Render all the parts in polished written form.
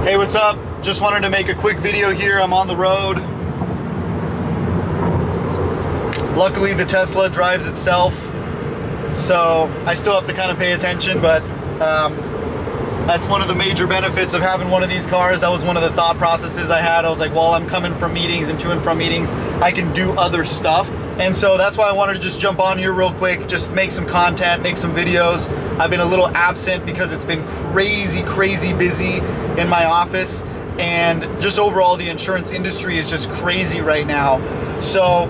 Hey, what's up? Just wanted to make a quick video here. I'm on the road. Luckily, the Tesla drives itself, so I still have to kind of pay attention, but that's one of the major benefits of having one of these cars. That was one of the thought processes I had. I was like, well, I'm coming from meetings and to and from meetings, I can do other stuff. And so that's why I wanted to just jump on here real quick, just make some content, make some videos. I've been a little absent because it's been crazy busy in my office, and just overall the insurance industry is just crazy right now. So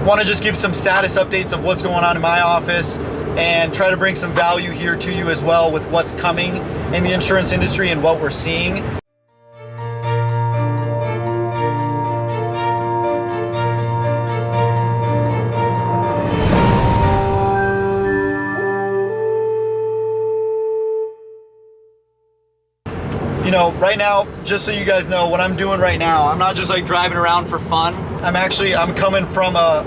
want to just give some status updates of what's going on in my office and try to bring some value here to you as well with what's coming in the insurance industry and what we're seeing. You know, right now, just so you guys know what I'm doing right now, I'm not just like driving around for fun. I'm coming from a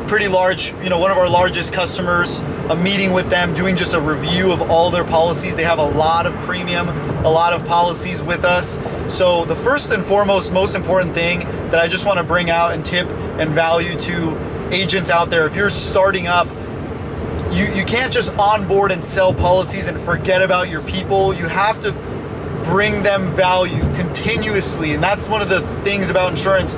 pretty large, one of our largest customers, a meeting with them, doing just a review of all their policies. They have a lot of premium, a lot of policies with us. So the first and foremost, most important thing that I just want to bring out and tip and value to agents out there, if you're starting up, you can't just onboard and sell policies and forget about your people. You have to bring them value continuously, and that's one of the things about insurance.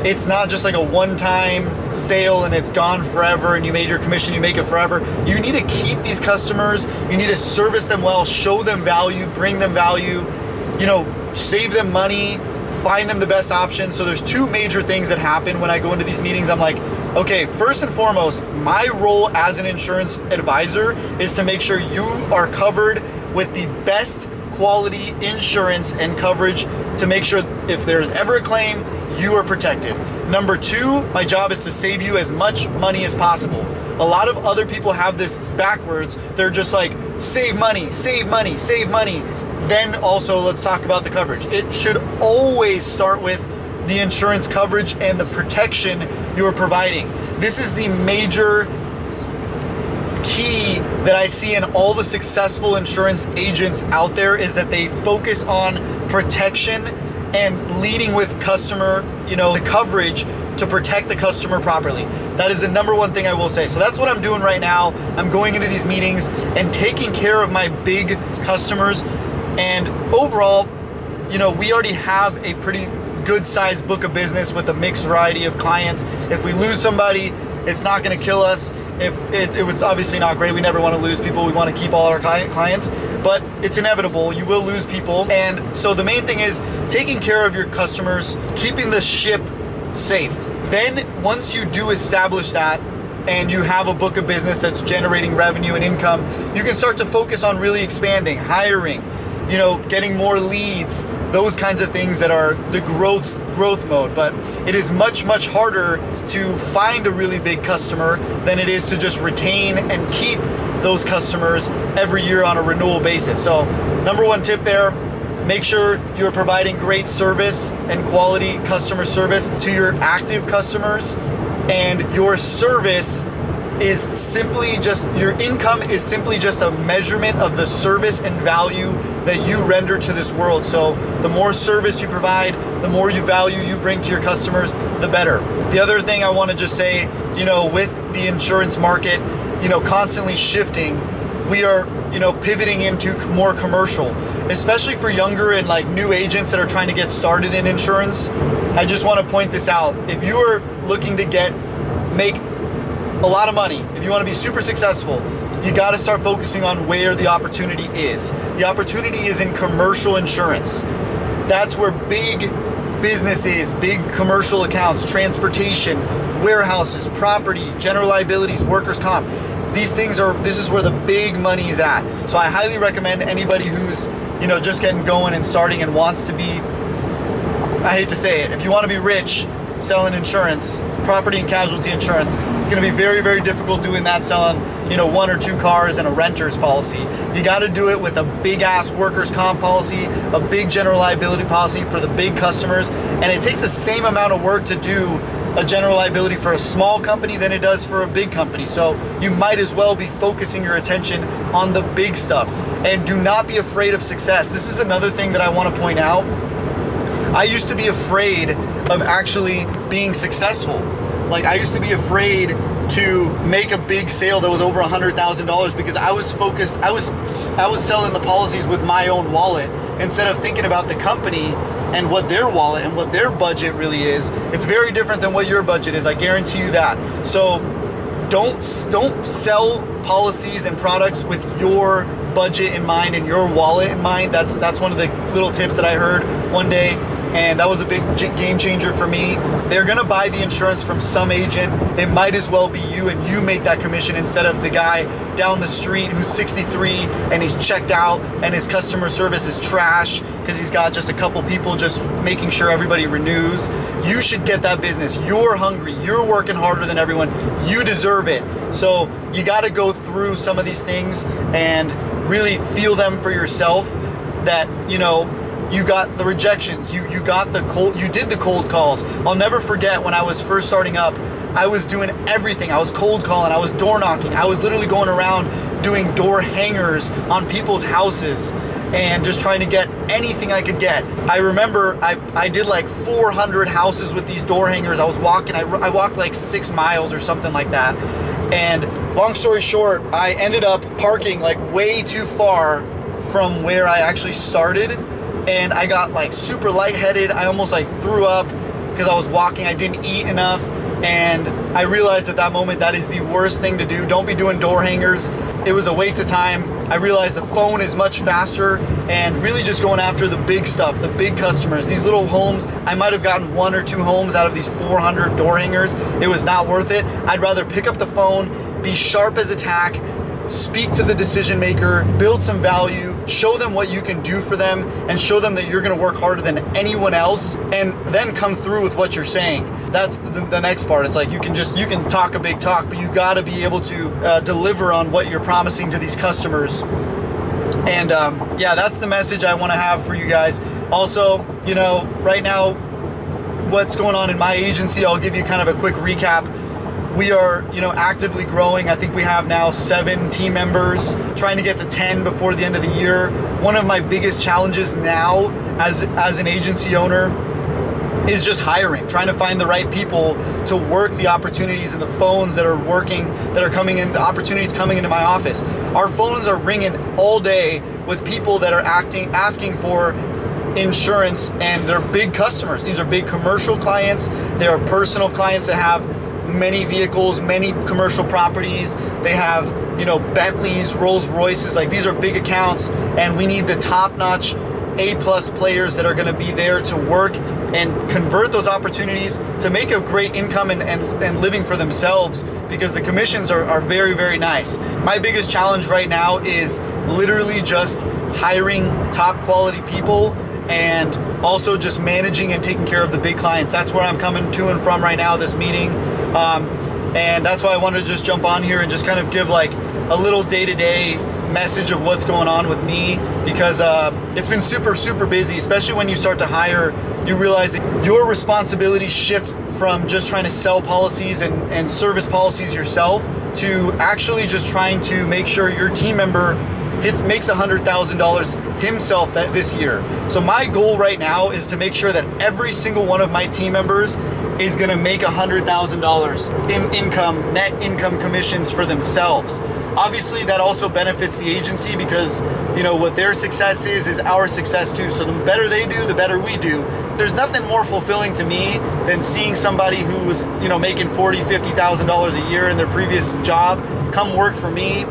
It's not just like a one-time sale and it's gone forever and you made your commission, you make it forever. You need to keep these customers, you need to service them well, show them value, bring them value, save them money, find them the best options. So there's two major things that happen when I go into these meetings. I'm like, okay, first and foremost, my role as an insurance advisor is to make sure you are covered with the best quality insurance and coverage to make sure if there's ever a claim, you are protected. Number two, my job is to save you as much money as possible. A lot of other people have this backwards. They're just like, save money, save money, save money. Then also, let's talk about the coverage. It should always start with the insurance coverage and the protection you are providing. This is the major key that I see in all the successful insurance agents out there, is that they focus on protection and leading with customer, the coverage to protect the customer properly. That is the number one thing I will say. So that's what I'm doing right now. I'm going into these meetings and taking care of my big customers. And overall, we already have a pretty good sized book of business with a mixed variety of clients. If we lose somebody, it's not going to kill us. If it was obviously not great. We never want to lose people. We want to keep all our clients, but it's inevitable. You will lose people. And so the main thing is taking care of your customers, keeping the ship safe. Then once you do establish that and you have a book of business that's generating revenue and income, you can start to focus on really expanding, hiring, getting more leads, those kinds of things that are the growth mode. But it is much harder to find a really big customer than it is to just retain and keep those customers every year on a renewal basis. So number one tip there, make sure you're providing great service and quality customer service to your active customers, and your service is simply just, your income is simply just a measurement of the service and value that you render to this world. So the more service you provide, the more value you bring to your customers, the better. The other thing I want to just say, with the insurance market, constantly shifting, we are, pivoting into more commercial, especially for younger and like new agents that are trying to get started in insurance. I just want to point this out. If you are looking to make a lot of money, if you want to be super successful, you got to start focusing on where the opportunity is. The opportunity is in commercial insurance. That's where big business is, big commercial accounts, transportation, warehouses, property, general liabilities, workers' comp. This is where the big money is at. So I highly recommend anybody who's, just getting going and starting and wants to be, I hate to say it, if you want to be rich selling insurance, property and casualty insurance, it's going to be very difficult doing that, selling one or two cars and a renter's policy. You got to do it with a big ass workers' comp policy, a big general liability policy for the big customers, and it takes the same amount of work to do a general liability for a small company than it does for a big company. So you might as well be focusing your attention on the big stuff. And do not be afraid of success. This is another thing that I want to point out. I used to be afraid of actually being successful. Like, I used to be afraid to make a big sale that was over $100,000 because I was focused, I was selling the policies with my own wallet instead of thinking about the company and what their wallet and what their budget really is. It's very different than what your budget is, I guarantee you that. So don't sell policies and products with your budget in mind and your wallet in mind. That's one of the little tips that I heard one day, and that was a big game changer for me. They're gonna buy the insurance from some agent. It might as well be you, and you make that commission instead of the guy down the street who's 63 and he's checked out and his customer service is trash because he's got just a couple people just making sure everybody renews. You should get that business. You're hungry. You're working harder than everyone. You deserve it. So you got to go through some of these things and really feel them for yourself, that, you know, you got the rejections, you got the cold, you did the cold calls. I'll never forget when I was first starting up, I was doing everything. I was cold calling, I was door knocking, I was literally going around doing door hangers on people's houses and just trying to get anything I could get. I remember I did like 400 houses with these door hangers. I was walking, I walked like 6 miles or something like that. And long story short, I ended up parking like way too far from where I actually started. And I got like super lightheaded. I almost like threw up because I was walking. I didn't eat enough. And I realized at that moment that is the worst thing to do. Don't be doing door hangers. It was a waste of time. I realized the phone is much faster, and really just going after the big stuff, the big customers. These little homes, I might have gotten 1 or 2 homes out of these 400 door hangers. It was not worth it. I'd rather pick up the phone, be sharp as a tack, speak to the decision maker, build some value, show them what you can do for them, and show them that you're gonna work harder than anyone else, and then come through with what you're saying. That's the next part. It's like you can talk a big talk, but you gotta be able to deliver on what you're promising to these customers. And yeah, that's the message I wanna have for you guys. Also, you know, right now, what's going on in my agency, I'll give you kind of a quick recap. We are, you know, actively growing. I think we have now 7 team members, trying to get to 10 before the end of the year. One of my biggest challenges now as an agency owner is just hiring, trying to find the right people to work the opportunities and the phones that are working, that are coming in, the opportunities coming into my office. Our phones are ringing all day with people that are asking for insurance, and they're big customers. These are big commercial clients. They are personal clients that have many vehicles, many commercial properties. They have, you know, Bentleys, Rolls Royces. Like, these are big accounts, and we need the top-notch A+ players that are going to be there to work and convert those opportunities to make a great income and living for themselves, because the commissions are very, very nice. My biggest challenge right now is literally just hiring top quality people, and also just managing and taking care of the big clients. That's where I'm coming to and from right now, this meeting. And that's why I wanted to just jump on here and just kind of give like a little day-to-day message of what's going on with me, because it's been super, super busy, especially when you start to hire. You realize that your responsibilities shift from just trying to sell policies and service policies yourself to actually just trying to make sure your team member makes $100,000 himself this year. So my goal right now is to make sure that every single one of my team members is gonna make $100,000 in income, net income commissions for themselves. Obviously, that also benefits the agency, because, you know, what their success is our success too. So the better they do, the better we do. There's nothing more fulfilling to me than seeing somebody who was, you know, making $40,000, $50,000 a year in their previous job come work for me,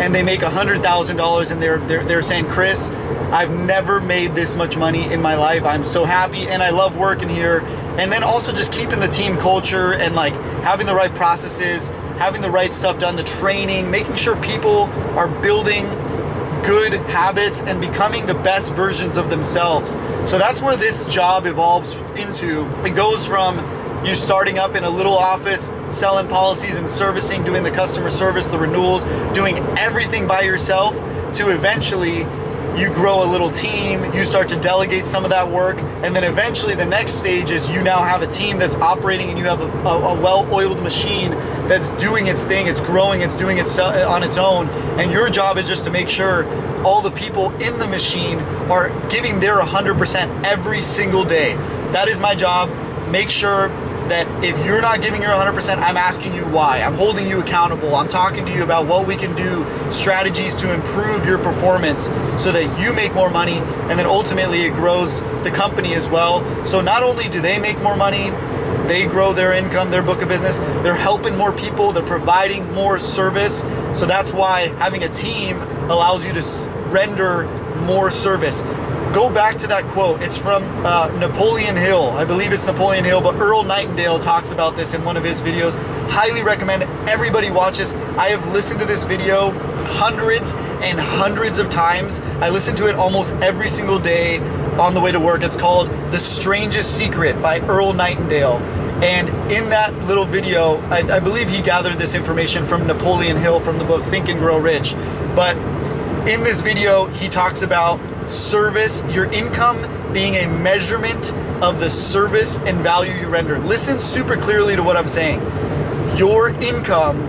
and they make $100,000, and they're saying, Chris, I've never made this much money in my life. I'm so happy, and I love working here. And then also just keeping the team culture and like having the right processes, having the right stuff done, the training, making sure people are building good habits and becoming the best versions of themselves. So that's where this job evolves into. It goes from you starting up in a little office, selling policies and servicing, doing the customer service, the renewals, doing everything by yourself, to eventually you grow a little team, you start to delegate some of that work, and then eventually the next stage is you now have a team that's operating and you have a well-oiled machine that's doing its thing, it's growing, it's doing it on its own, and your job is just to make sure all the people in the machine are giving their 100% every single day. That is my job. Make sure that if you're not giving your 100%, I'm asking you why. I'm holding you accountable. I'm talking to you about what we can do, strategies to improve your performance so that you make more money, and then ultimately it grows the company as well. So not only do they make more money, they grow their income, their book of business, they're helping more people, they're providing more service. So that's why having a team allows you to render more service. Go back to that quote. It's from Napoleon Hill. I believe it's Napoleon Hill, but Earl Nightingale talks about this in one of his videos. Highly recommend everybody watch this. I have listened to this video hundreds and hundreds of times. I listen to it almost every single day on the way to work. It's called The Strangest Secret by Earl Nightingale. And in that little video, I believe he gathered this information from Napoleon Hill from the book Think and Grow Rich. But in this video, he talks about service, your income being a measurement of the service and value you render. Listen super clearly to what I'm saying. Your income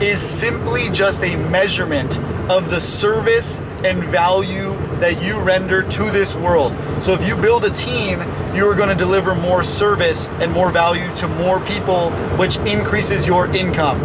is simply just a measurement of the service and value that you render to this world. So if you build a team, you are going to deliver more service and more value to more people, which increases your income.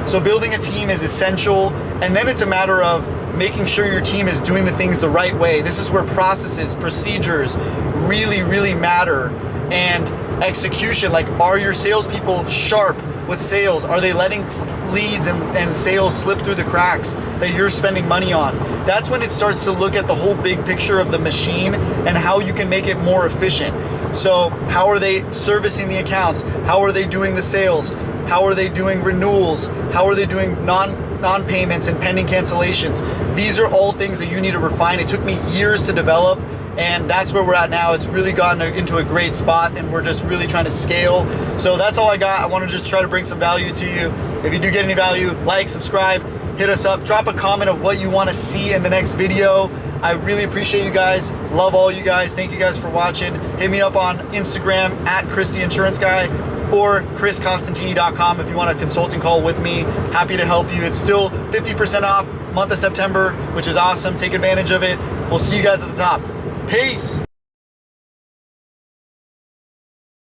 So building a team is essential, and then it's a matter of making sure your team is doing the things the right way. This is where processes, procedures really, really matter. And execution, like, are your salespeople sharp with sales? Are they letting leads and sales slip through the cracks that you're spending money on? That's when it starts to look at the whole big picture of the machine and how you can make it more efficient. So how are they servicing the accounts? How are they doing the sales? How are they doing renewals? How are they doing non-payments and pending cancellations? These are all things that you need to refine. It took me years to develop, and that's where we're at now. It's really gotten into a great spot, and we're just really trying to scale. So that's all I got. I want to just try to bring some value to you. If you do get any value, like, subscribe, hit us up, drop a comment of what you want to see in the next video. I really appreciate you guys. Love all you guys. Thank you guys for watching. Hit me up on Instagram at Chris the Insurance Guy, or chriscostantini.com if you want a consulting call with me. Happy to help you. It's still 50% off month of September, which is awesome. Take advantage of it. We'll see you guys at the top. Peace.